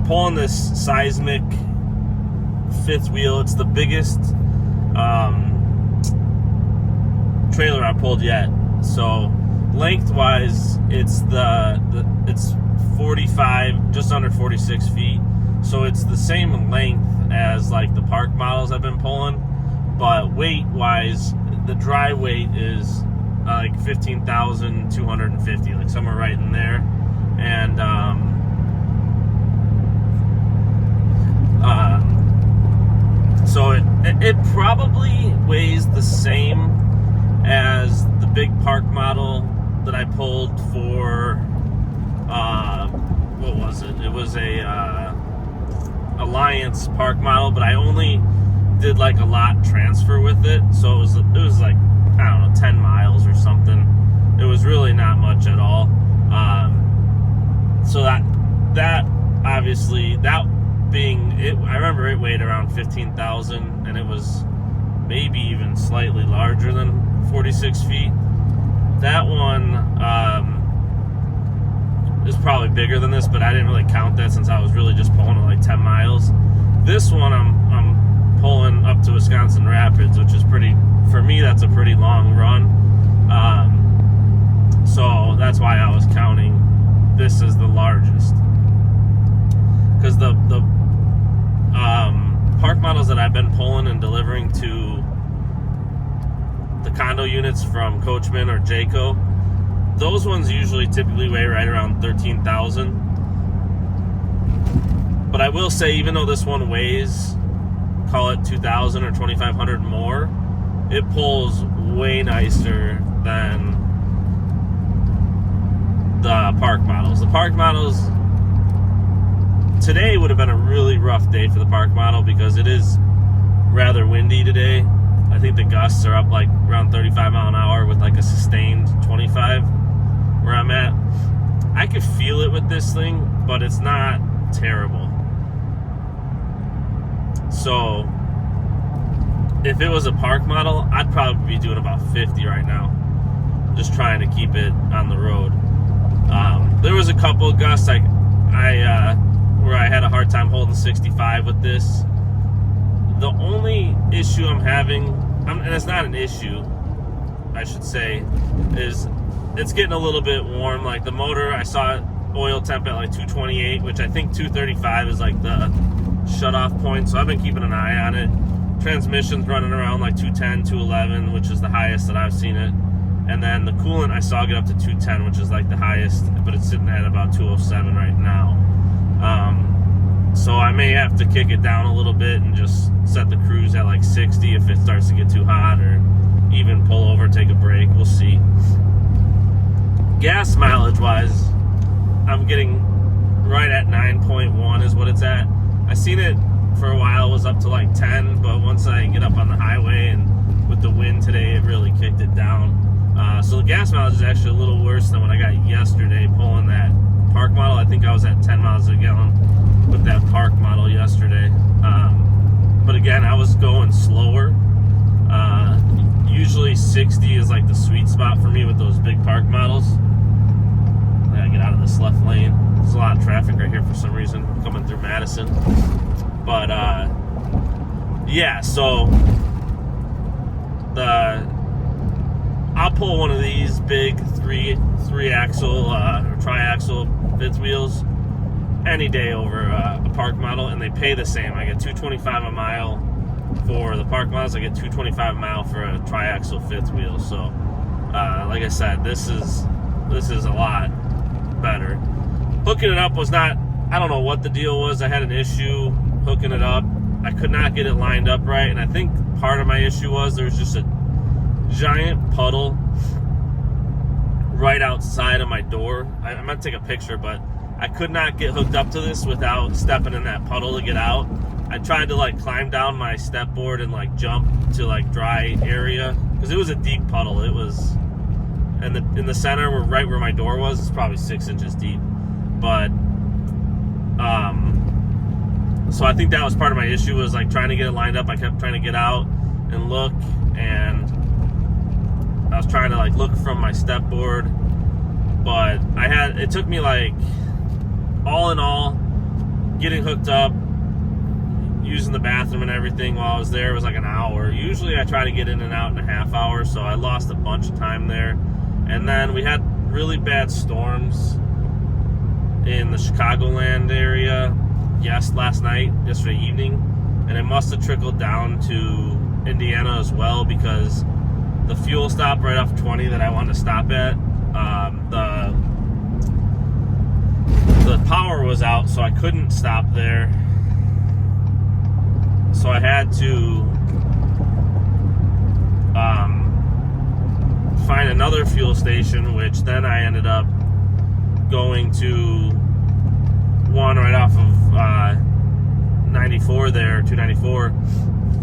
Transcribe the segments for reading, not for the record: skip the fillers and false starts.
pulling this Seismic fifth wheel. It's the biggest trailer I pulled yet. So lengthwise, it's it's 45, just under 46 feet. So it's the same length as like the park models I've been pulling, but weight wise, the dry weight is like 15,250, like somewhere right in there. And so it probably weighs the same as the big park model that I pulled for what was it? It was a Alliance park model, but I only did like a lot transfer with it, so it was like, I don't know, 10 miles or something. It was really not much at all. So that obviously, that being it, I remember it weighed around 15,000, and it was maybe even slightly larger than 46 feet. That one is probably bigger than this, but I didn't really count that since I was really just pulling it like 10 miles. This one I'm pulling up to Wisconsin Rapids, which is pretty, for me, that's a pretty long run. So that's why I was counting this as the largest. Because the park models that I've been pulling and delivering to the condo units from Coachman or Jayco, those ones usually typically weigh right around 13,000. But I will say, even though this one weighs, call it 2,000 or 2,500 more, it pulls way nicer than the park models. The park models, today would have been a really rough day for the park model because it is rather windy today. I think the gusts are up like around 35 mile an hour with like a sustained 25 where I'm at. I could feel it with this thing, but it's not terrible. So if it was a park model, I'd probably be doing about 50 right now, just trying to keep it on the road. There was a couple of gusts where I had a hard time holding 65 with this. The only issue I'm having, and it's not an issue, I should say, is it's getting a little bit warm. Like the motor, I saw oil temp at like 228, which I think 235 is like the shut-off point, so I've been keeping an eye on it. Transmission's running around like 210, 211, which is the highest that I've seen it. And then the coolant I saw get up to 210, which is like the highest, but it's sitting at about 207 right now. So I may have to kick it down a little bit and just set the cruise at like 60 if it starts to get too hot, or even pull over, take a break. We'll see. Gas mileage wise, I'm getting right at 9.1 is what it's at. I seen it for a while, it was up to like 10, but once I get up on the highway and with the wind today, it really kicked it down. So the gas mileage is actually a little worse than what I got yesterday pulling that park model. I think I was at 10 miles a gallon with that park model yesterday. But again, I was going slower. Usually 60 is like the sweet spot for me with those big park models. I gotta get out of this left lane. There's a lot of traffic right here for some reason coming through Madison. But yeah, so I'll pull one of these big three axle or tri-axle fifth wheels any day over a park model, and they pay the same. I get $225 a mile for the park models. I get $225 a mile for a tri-axle fifth wheel. So like I said, this is a lot better. Hooking it up was not, I don't know what the deal was. I had an issue hooking it up. I could not get it lined up right, and I think part of my issue was there was just a giant puddle right outside of my door. I meant to take a picture, but I could not get hooked up to this without stepping in that puddle to get out. I tried to like climb down my step board and like jump to like dry area because it was a deep puddle. It was, and in the center, right where my door was, it's probably 6 inches deep. But so I think that was part of my issue, was like trying to get it lined up. I kept trying to get out and look, and I was trying to like look from my step board, but it took me like, all in all, getting hooked up, using the bathroom and everything while I was there was like an hour. Usually I try to get in and out in a half hour, so I lost a bunch of time there. And then we had really bad storms in the Chicagoland area yesterday evening, and it must have trickled down to Indiana as well, because the fuel stop right off 20 that I wanted to stop at, the power was out, so I couldn't stop there. So I had to find another fuel station, which then I ended up going to one right off of 94 there, 294,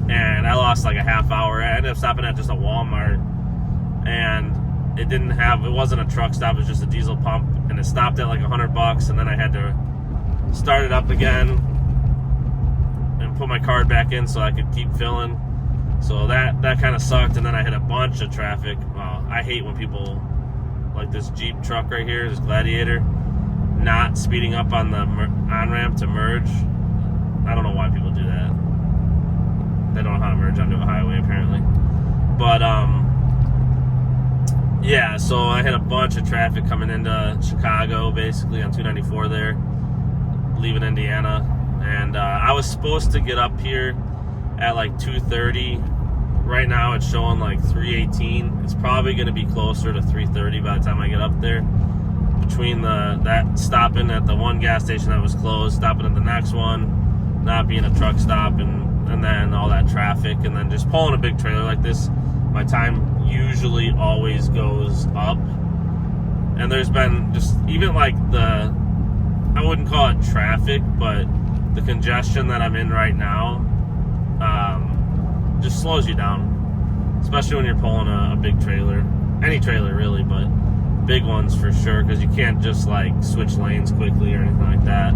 and I lost like a half hour. I ended up stopping at just a Walmart, and it wasn't a truck stop, it was just a diesel pump, and it stopped at like $100, and then I had to start it up again and put my card back in so I could keep filling. So that kind of sucked, and then I hit a bunch of traffic. I hate when people, like this Jeep truck right here, this Gladiator, not speeding up on the on-ramp to merge. I don't know why people do that. They don't know how to merge onto a highway, apparently. But, yeah, so I had a bunch of traffic coming into Chicago, basically, on 294 there, leaving Indiana. And I was supposed to get up here at like 2:30. Right now it's showing like 3:18. It's probably going to be closer to 3:30 by the time I get up there. Between that stopping at the one gas station that was closed, stopping at the next one, not being a truck stop, and then all that traffic, and then just pulling a big trailer like this, my time usually always goes up. And there's been just, even like I wouldn't call it traffic, but the congestion that I'm in right now just slows you down, especially when you're pulling a big trailer. Any trailer really, but big ones for sure, because you can't just like switch lanes quickly or anything like that.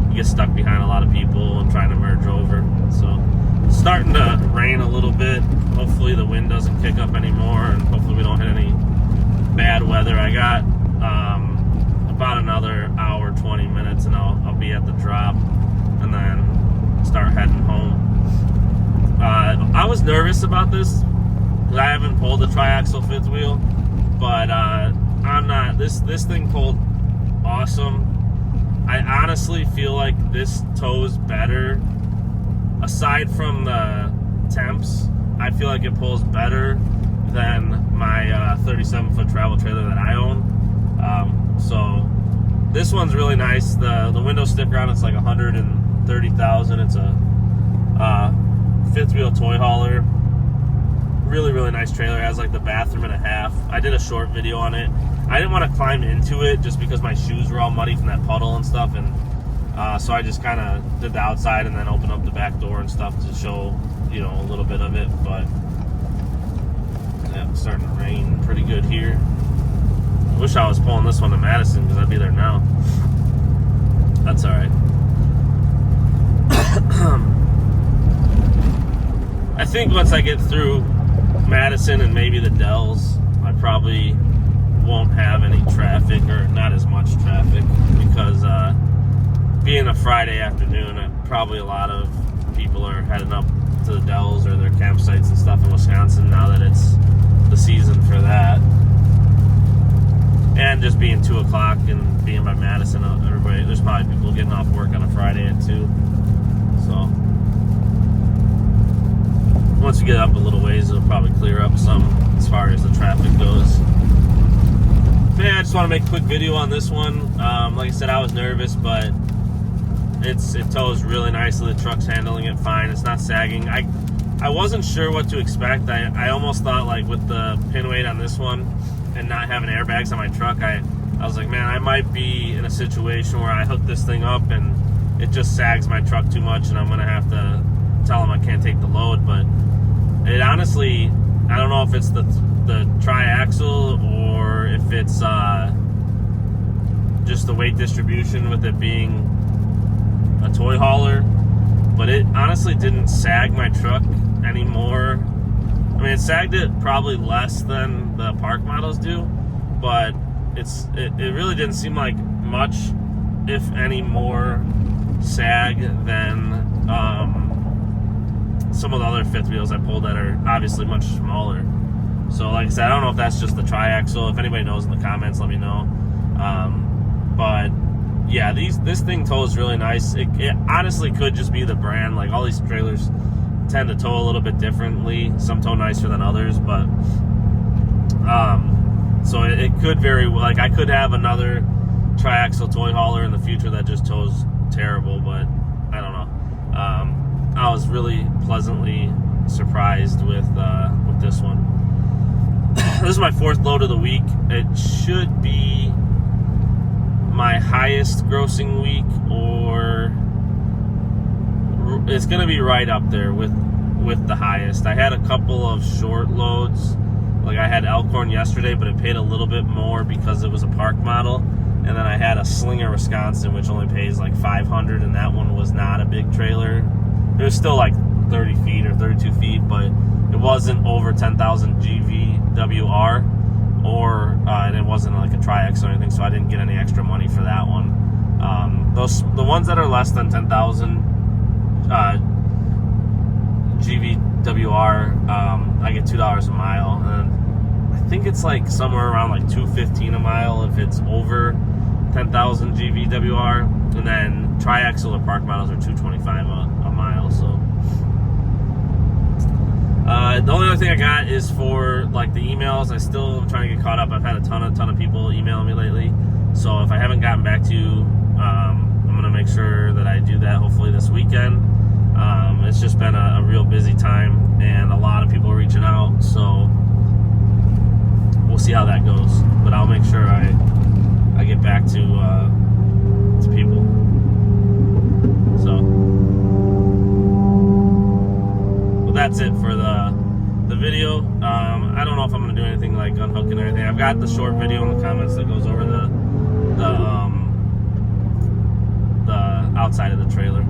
You get stuck behind a lot of people and trying to merge over. So it's starting to rain a little bit. Hopefully the wind doesn't kick up anymore, and hopefully we don't hit any bad weather. I got about another hour, 20 minutes, and I'll be at the drop, and then start heading home. I was nervous about this because I haven't pulled a triaxle fifth wheel, but I'm not. This thing pulled awesome. I honestly feel like this tows better. Aside from the temps, I feel like it pulls better than my 37-foot travel trailer that I own. So this one's really nice. The window sticker on it's like $130,000. It's a fifth wheel toy hauler. Really, really nice trailer. It has like the bathroom and a half. I did a short video on it. I didn't want to climb into it just because my shoes were all muddy from that puddle and stuff, and so I just kind of did the outside and then opened up the back door and stuff to show, a little bit of it. But yeah, it's starting to rain pretty good here. I wish I was pulling this one to Madison because I'd be there now. That's all right. I think once I get through Madison and maybe the Dells, I probably won't have any traffic, or not as much traffic, because being a Friday afternoon, probably a lot of people are heading up to the Dells or their campsites and stuff in Wisconsin now that it's the season for that. And just being 2 o'clock and being by Madison, there's probably people getting off work on a Friday at 2. So once you get up a little ways, it'll probably clear up some as far as the traffic goes. But yeah, I just want to make a quick video on this one. Like I said, I was nervous, but it tows really nicely. The truck's handling it fine. It's not sagging. I wasn't sure what to expect. I almost thought, like, with the pin weight on this one and not having airbags on my truck, I was like, man, I might be in a situation where I hook this thing up and it just sags my truck too much and I'm going to have to tell them I can't take the load. But it honestly, I don't know if it's the triaxle or if it's just the weight distribution with it being a toy hauler, but it honestly didn't sag my truck anymore. I mean, it sagged it probably less than the park models do, but it really didn't seem like much, if any more, sag than some of the other fifth wheels I pulled that are obviously much smaller. So like I said, I don't know if that's just the tri-axle. If anybody knows in the comments, let me know. But yeah, this thing tows really nice. It honestly could just be the brand. Like all these trailers tend to tow a little bit differently. Some tow nicer than others, but so it could very, like I could have another tri-axle toy hauler in the future that just tows terrible, but I don't know. I was really pleasantly surprised with this one. This is my fourth load of the week. It should be my highest grossing week, or it's gonna be right up there with the highest. I had a couple of short loads. Like I had Elkhorn yesterday, but it paid a little bit more because it was a park model. And then I had a Slinger, Wisconsin, which only pays like $500, and that one was not a big trailer. It was still like 30 feet or 32 feet, but it wasn't over 10,000 GVWR, and it wasn't like a tri-axle or anything, so I didn't get any extra money for that one. The ones that are less than 10,000 GVWR, I get $2 a mile, and I think it's like somewhere around like $2.15 a mile if it's over 10,000 GVWR, and then tri-axle or park models are $2.25 a mile. So the only other thing I got is for like the emails. I still am trying to get caught up. I've had a ton of people emailing me lately, so if I haven't gotten back to you, I'm gonna make sure that I do that hopefully this weekend. It's just been a real busy time, and a lot of people reaching out, so we'll see how that goes. But I'll make sure I get back to people. So, well, that's it for the video. I don't know if I'm gonna do anything like unhooking or anything. I've got the short video in the comments that goes over the outside of the trailer.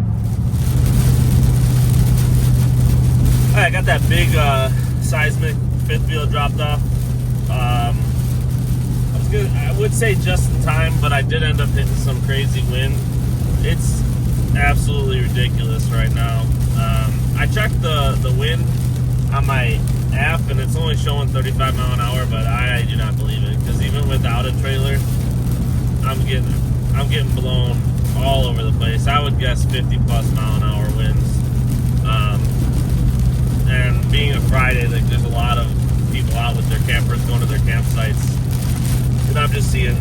I got that big seismic fifth wheel dropped off. I would say just in time, but I did end up hitting some crazy wind. It's absolutely ridiculous right now. I checked the wind on my app, and it's only showing 35 mile an hour, but I do not believe it, because even without a trailer, I'm getting blown all over the place. I would guess 50 plus mile an hour winds. And being a Friday, like there's a lot of people out with their campers going to their campsites, and I'm just seeing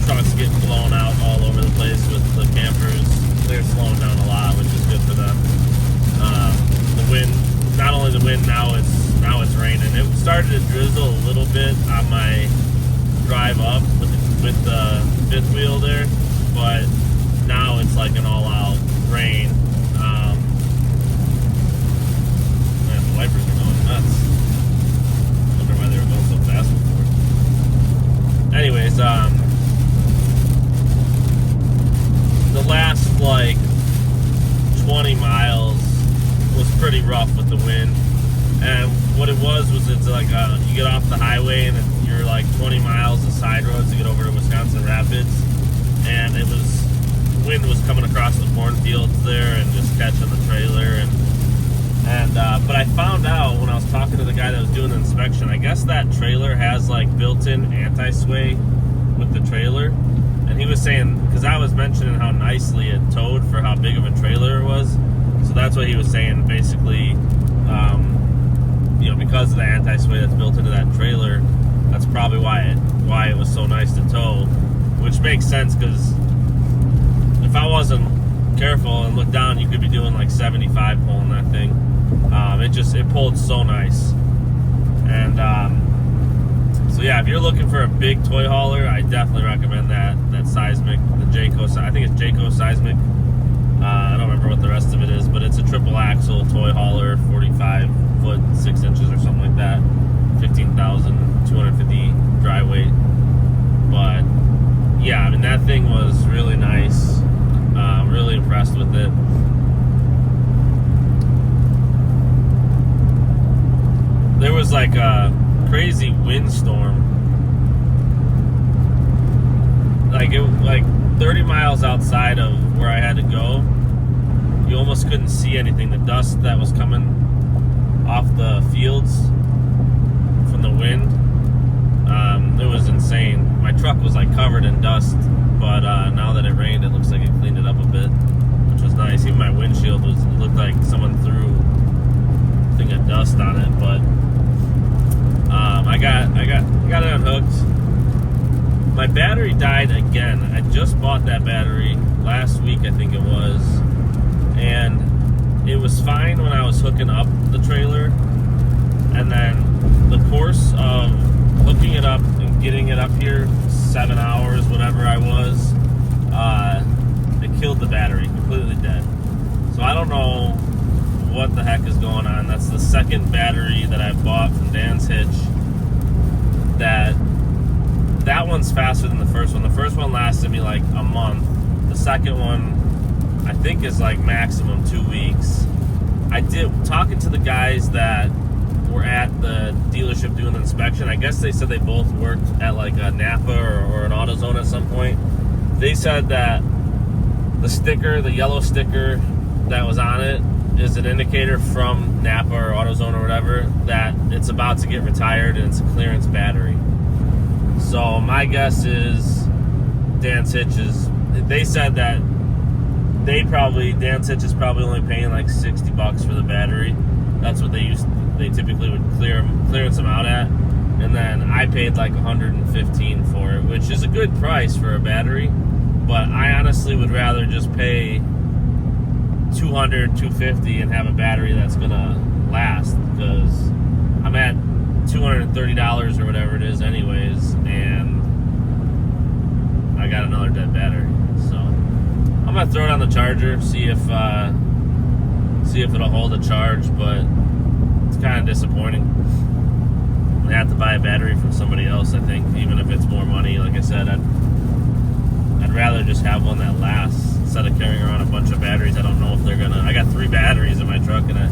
trucks getting blown out all over the place with the campers. They're slowing down a lot, which is good for them. The wind, not only the wind, now it's raining. It started to drizzle a little bit on my drive up with the fifth wheel there, but now it's like an all-out rain. Wipers are going nuts. Wonder why they were going so fast before. Anyways, the last like 20 miles was pretty rough with the wind, and what it was it's like you get off the highway and you're like 20 miles of side roads to get over to Wisconsin Rapids, and wind was coming across the cornfields there and just catching the trailer, but I found out when I was talking to the guy that was doing the inspection, I guess that trailer has like built-in anti-sway with the trailer, and he was saying, because I was mentioning how nicely it towed for how big of a trailer it was, so that's what he was saying, basically, because of the anti-sway that's built into that trailer, that's probably why it was so nice to tow, which makes sense, because if I wasn't careful and looked down, you could be doing like 75 pulling that thing. It pulled so nice. And so yeah, if you're looking for a big toy hauler, I definitely recommend that seismic, the Jayco. I think it's Jayco seismic. I don't remember what the rest of it is, but it's a triple axle toy hauler, 45 foot 6 inches or something like that, 15,250 dry weight. But yeah, I mean, that thing was really nice. Really impressed with it. There was like a crazy windstorm. Like 30 miles outside of where I had to go, you almost couldn't see anything. The dust that was coming off the fields from the wind, it was insane. My truck was like covered in dust, but now that it rained, it looks like it cleaned it up a bit, which was nice. Even my windshield looked like someone threw a thing of dust on it, but I got it unhooked. My battery died again. I just bought that battery last week, I think it was, and it was fine when I was hooking up the trailer, and then the course of hooking it up and getting it up here, 7 hours, whatever I was, it killed the battery, completely dead. So I don't know what the heck is going on. That's the second battery that I bought from Dan's Hitch. That one's faster than the first one. The first one lasted me like a month. The second one, I think, is like maximum 2 weeks. Talking to the guys that were at the dealership doing the inspection, I guess they said they both worked at like a Napa or an AutoZone at some point. They said that the sticker, the yellow sticker that was on it, is an indicator from Napa or AutoZone or whatever that it's about to get retired and it's a clearance battery. So my guess is Dan's Hitch they said that Dan's Hitch is probably only paying like $60 for the battery. That's what they typically would clearance them out at. And then I paid like $115 for it, which is a good price for a battery, but I honestly would rather just pay $200, $250 and have a battery that's gonna last, because I'm at $230 or whatever it is anyways, and I got another dead battery. So I'm gonna throw it on the charger, see if it'll hold a charge, but it's kind of disappointing. I have to buy a battery from somebody else, I think, even if it's more money. Like I said, I'd rather just have one that lasts instead of carrying around a bunch of batteries. I don't know if they're gonna. I got 3 batteries in my truck, and I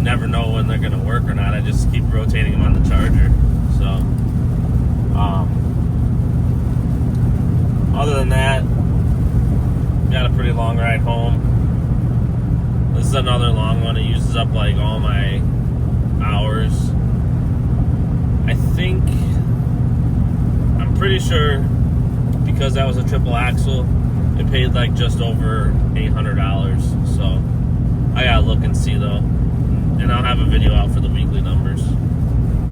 never know when they're gonna work or not. I just keep rotating them on the charger. So, other than that, got a pretty long ride home. This is another long one. It uses up like all my hours. I'm pretty sure, because that was a triple axle, it paid like just over $800. So I gotta look and see though, and I'll have a video out for the weekly numbers.